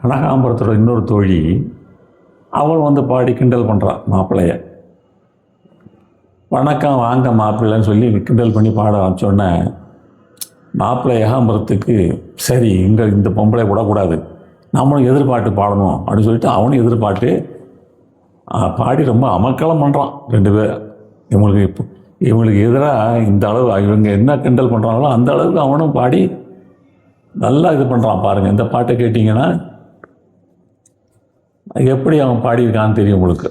கனகாம்பரத்தோட இன்னொரு தோழி அவள் வந்து பாடி கிண்டல் பண்ணுறான் மாப்பிள்ளைய. வணக்கம் வாங்க மாப்பிள்ளைன்னு சொல்லி கிண்டல் பண்ணி பாட ஆரம்பிச்சோடனே மாப்பிள்ளை ஏகாம்பரத்துக்கு சரி இங்கே இந்த பொம்பளை விடக்கூடாது, நம்மளும் எதிர்பாட்டு பாடணும் அப்படின்னு சொல்லிட்டு அவனும் எதிர்பாட்டு பாடி ரொம்ப அமக்களம் பண்ணுறான். 2 பேர் இவங்களுக்கு எதிராக இந்த அளவு இவங்க என்ன கிண்டல் பண்ணுறாங்களோ அந்த அளவுக்கு அவனும் பாடி நல்லா இது பண்ணுறான். பாருங்கள், இந்த பாட்டை கேட்டிங்கன்னா எப்படி அவன் பாடியிருக்கான்னு தெரியும் உங்களுக்கு.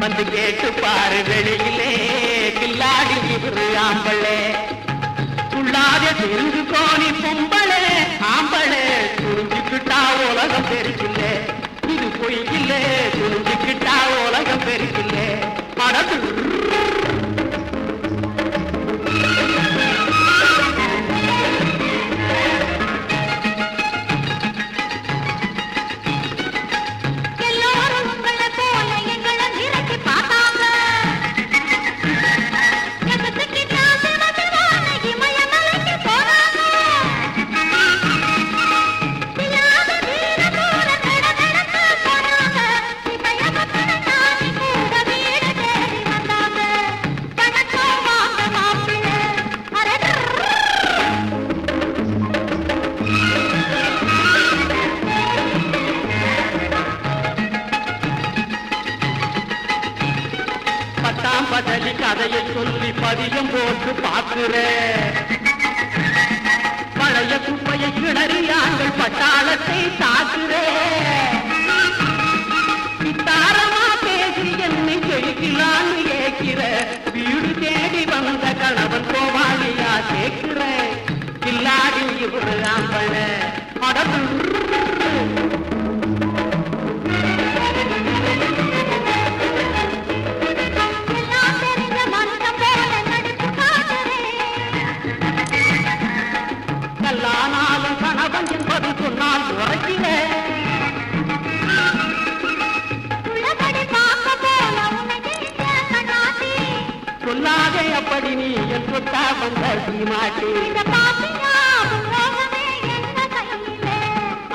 வந்து கேட்டு பாரு வெளியிலே கில்லாடி இவரு ஆம்பளே, துள்ளாத தெரிஞ்சு கோணி பொம்பளே ஆம்பளே, துணிஞ்சுக்கிட்டா உலகம் பெருக்கில்லே, இது பொய்யில்லே துணிஞ்சுக்கிட்டா உலகம் பெருக்கில்லே. படத்து பதலி கதையை சொல்லி பதியம் போட்டு பார்க்கிறேன். பழைய குப்பையை கிணறியாங்கள் பட்டாளத்தை தாக்குறேன். தாரமா பேசி என்னை கெடுக்கலான்னு ஏக்கிற, வீடு தேடி வந்த கணவன் கோவாளியா கேட்கிற, கில்லாடி இவரு ஆம்பள அடப்பு. சொன்னால் உரைக்கிறேன் சொல்லாதே அப்படி நீ என் சொத்தா வந்த சீமாட்டி,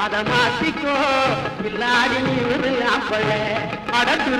அத மாத்திக்கோ இல்லாடி நீ ஒரு ஆம்பளை அடத்து.